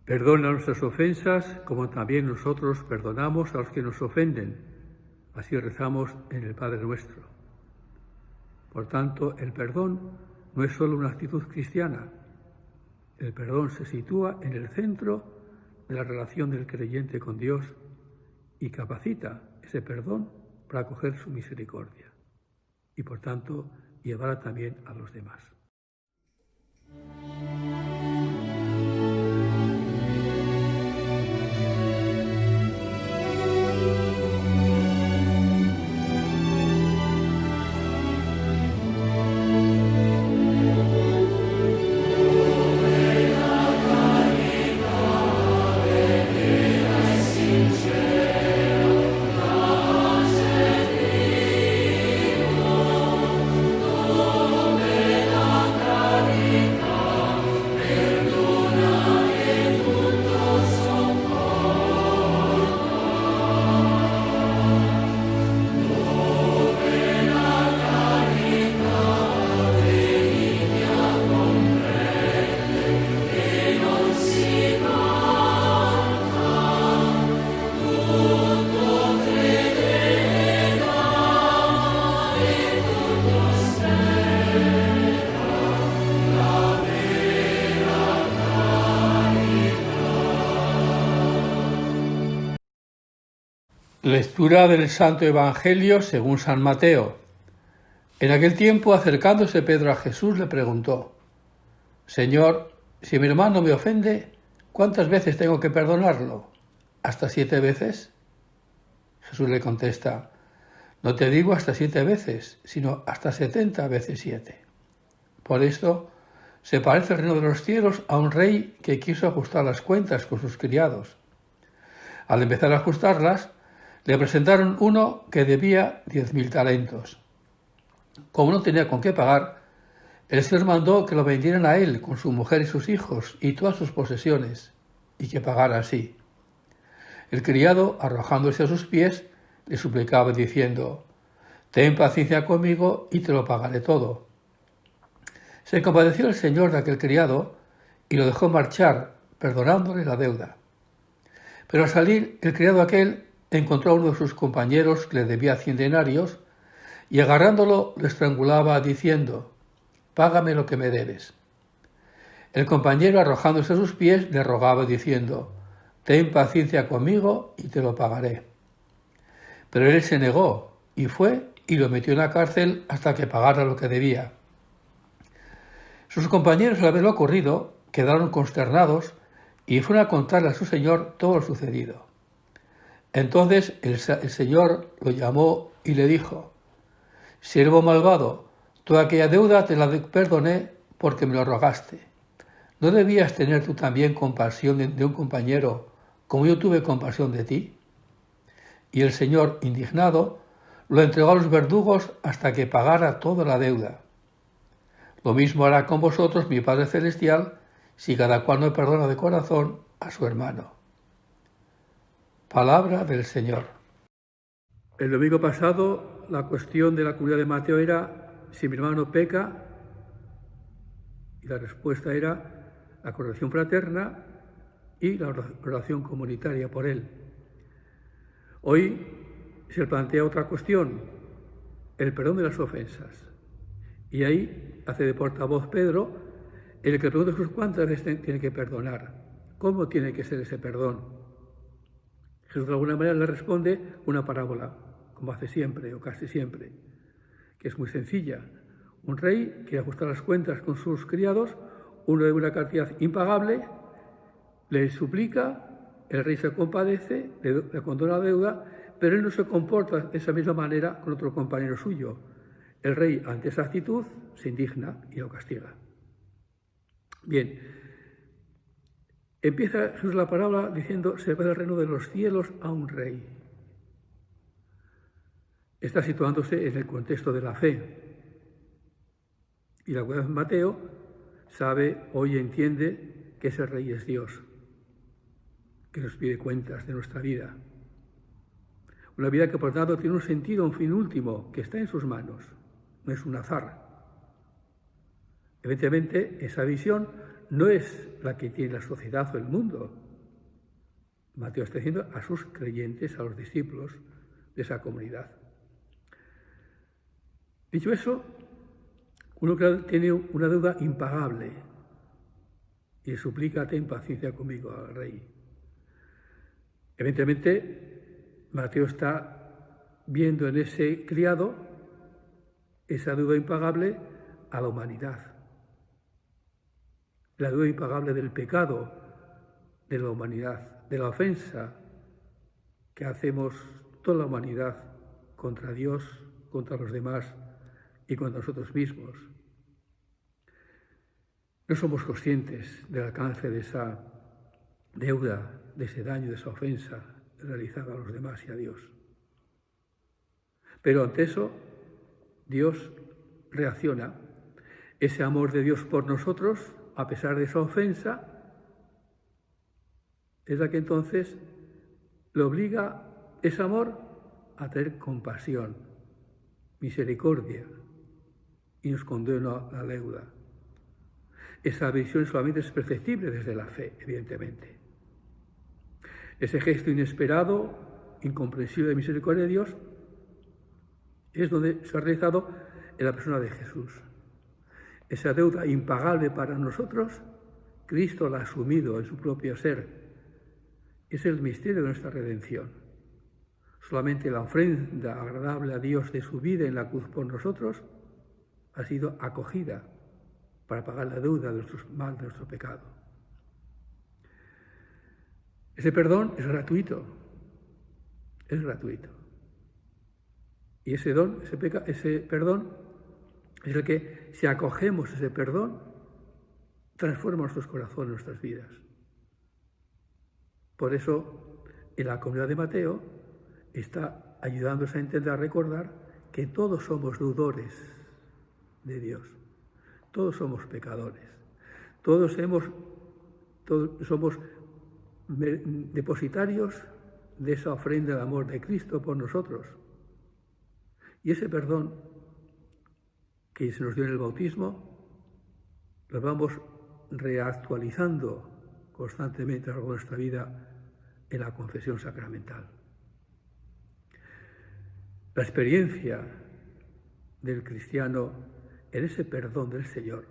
Perdona nuestras ofensas, como también nosotros perdonamos a los que nos ofenden. Así rezamos en el Padre Nuestro. Por tanto, el perdón no es solo una actitud cristiana. El perdón se sitúa en el centro de la relación del creyente con Dios y capacita ese perdón para acoger su misericordia y, por tanto, llevarla también a los demás. Lectura del Santo Evangelio según San Mateo. En aquel tiempo, acercándose Pedro a Jesús, le preguntó: Señor, si mi hermano me ofende, ¿cuántas veces tengo que perdonarlo? ¿Hasta 7 veces? Jesús le contesta: No te digo hasta 7 veces, sino hasta 70 veces 7. Por esto se parece el reino de los cielos a un rey que quiso ajustar las cuentas con sus criados. Al empezar a ajustarlas, le presentaron uno que debía 10.000 talentos. Como no tenía con qué pagar, el Señor mandó que lo vendieran a él con su mujer y sus hijos y todas sus posesiones, y que pagara así. El criado, arrojándose a sus pies, le suplicaba diciendo: Ten paciencia conmigo y te lo pagaré todo. Se compadeció el Señor de aquel criado y lo dejó marchar, perdonándole la deuda. Pero al salir, el criado aquel encontró a uno de sus compañeros que le debía 100 denarios y agarrándolo lo estrangulaba diciendo: Págame lo que me debes. El compañero, arrojándose a sus pies, le rogaba diciendo: Ten paciencia conmigo y te lo pagaré. Pero él se negó y fue y lo metió en la cárcel hasta que pagara lo que debía. Sus compañeros, al ver lo ocurrido, quedaron consternados y fueron a contarle a su señor todo lo sucedido. Entonces el Señor lo llamó y le dijo: Siervo malvado, toda aquella deuda te la perdoné porque me lo rogaste. ¿No debías tener tú también compasión de un compañero como yo tuve compasión de ti? Y el Señor, indignado, lo entregó a los verdugos hasta que pagara toda la deuda. Lo mismo hará con vosotros mi Padre Celestial si cada cual no perdona de corazón a su hermano. Palabra del Señor. El domingo pasado, la cuestión de la comunidad de Mateo era si mi hermano peca, y la respuesta era la corrección fraterna y la oración comunitaria por él. Hoy se plantea otra cuestión, el perdón de las ofensas. Y ahí hace de portavoz Pedro, el que pregunta sus cuántas veces tiene que perdonar. ¿Cómo tiene que ser ese perdón? Jesús de alguna manera le responde una parábola, como hace siempre o casi siempre, que es muy sencilla. Un rey quiere ajustar las cuentas con sus criados, uno debe una cantidad impagable, le suplica, el rey se compadece, le condona la deuda, pero él no se comporta de esa misma manera con otro compañero suyo. El rey, ante esa actitud, se indigna y lo castiga. Bien, empieza Jesús la parábola diciendo: se va del reino de los cielos a un rey. Está situándose en el contexto de la fe. Y la comunidad de Mateo sabe, hoy entiende que ese rey es Dios, que nos pide cuentas de nuestra vida. Una vida que, por tanto, tiene un sentido, un fin último, que está en sus manos. No es un azar. Evidentemente, esa visión no es la que tiene la sociedad o el mundo. Mateo está diciendo a sus creyentes, a los discípulos de esa comunidad. Dicho eso, uno tiene una deuda impagable y suplica: ten paciencia conmigo, al rey. Evidentemente, Mateo está viendo en ese criado esa deuda impagable a la humanidad. La deuda impagable del pecado de la humanidad, de la ofensa que hacemos toda la humanidad contra Dios, contra los demás y contra nosotros mismos. No somos conscientes del alcance de esa deuda, de ese daño, de esa ofensa realizada a los demás y a Dios. Pero ante eso, Dios reacciona. Ese amor de Dios por nosotros, a pesar de esa ofensa, es la que entonces le obliga ese amor a tener compasión, misericordia, y nos condena a la deuda. Esa visión solamente es perceptible desde la fe, evidentemente. Ese gesto inesperado, incomprensible de misericordia de Dios, es donde se ha realizado en la persona de Jesús. Esa deuda impagable para nosotros, Cristo la ha asumido en su propio ser. Es el misterio de nuestra redención. Solamente la ofrenda agradable a Dios de su vida en la cruz por nosotros ha sido acogida para pagar la deuda de nuestros mal, de nuestro pecado. Ese perdón es gratuito. Es gratuito. Y ese don, ese perdón, es el que, si acogemos ese perdón, transforma nuestros corazones, nuestras vidas. Por eso, en la comunidad de Mateo, está ayudándonos a entender, a recordar que todos somos deudores de Dios. Todos somos pecadores. Todos somos depositarios de esa ofrenda de amor de Cristo por nosotros. Y ese perdón que se nos dio en el bautismo, lo vamos reactualizando constantemente a lo largo de nuestra vida en la confesión sacramental. La experiencia del cristiano en ese perdón del Señor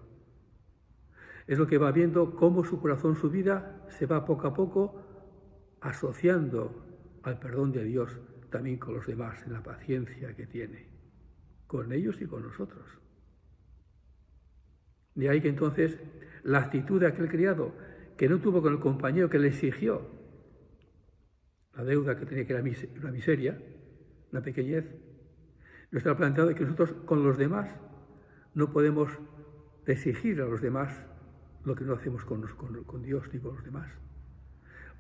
es lo que va viendo cómo su corazón, su vida, se va poco a poco asociando al perdón de Dios también con los demás, en la paciencia que tiene, con ellos y con nosotros. De ahí que entonces la actitud de aquel criado que no tuvo con el compañero, que le exigió la deuda que tenía, que era una miseria, una pequeñez, nos está planteado que nosotros con los demás no podemos exigir a los demás lo que no hacemos con Dios ni con los demás.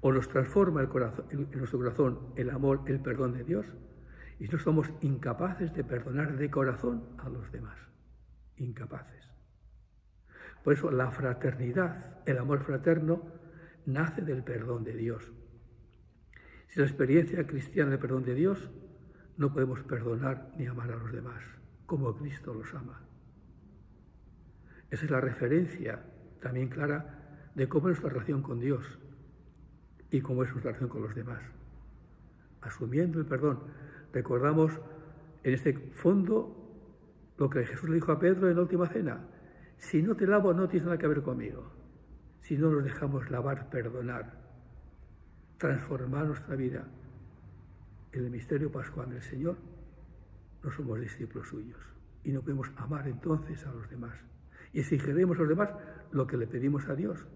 O nos transforma en nuestro corazón el amor, el perdón de Dios, y no somos incapaces de perdonar de corazón a los demás. Incapaces. Por eso la fraternidad, el amor fraterno, nace del perdón de Dios. Sin la experiencia cristiana del perdón de Dios, no podemos perdonar ni amar a los demás, como Cristo los ama. Esa es la referencia también clara de cómo es nuestra relación con Dios y cómo es nuestra relación con los demás. Asumiendo el perdón, recordamos en este fondo lo que Jesús le dijo a Pedro en la última cena: si no te lavo, no tienes nada que ver conmigo. Si no nos dejamos lavar, perdonar, transformar nuestra vida en el misterio pascual del Señor, no somos discípulos suyos y no podemos amar entonces a los demás. Y exigiremos a los demás lo que le pedimos a Dios,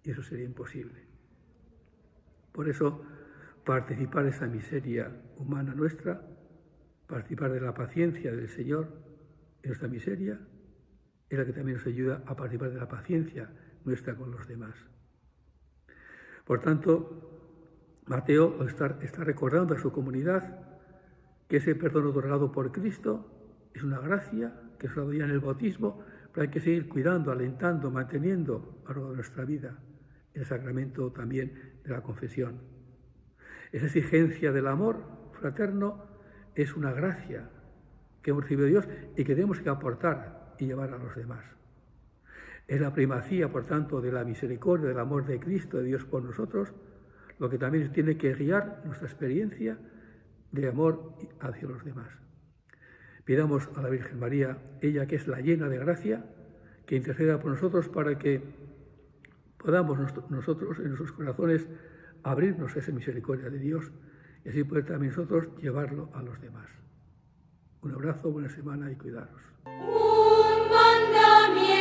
y eso sería imposible. Por eso, participar de esa miseria humana nuestra, participar de la paciencia del Señor en nuestra miseria, es la que también nos ayuda a participar de la paciencia nuestra con los demás. Por tanto, Mateo está recordando a su comunidad que ese perdón otorgado por Cristo es una gracia que se lo dio en el bautismo, pero hay que seguir cuidando, alentando, manteniendo a lo largo de nuestra vida el sacramento también de la confesión. Esa exigencia del amor fraterno es una gracia que hemos recibido de Dios y que tenemos que aportar y llevar a los demás. Es la primacía, por tanto, de la misericordia, del amor de Cristo, de Dios por nosotros, lo que también tiene que guiar nuestra experiencia de amor hacia los demás. Pidamos a la Virgen María, ella que es la llena de gracia, que interceda por nosotros para que podamos nosotros en nuestros corazones abrirnos a esa misericordia de Dios y así poder también nosotros llevarlo a los demás. Un abrazo, buena semana y cuidaros. Un mandamiento.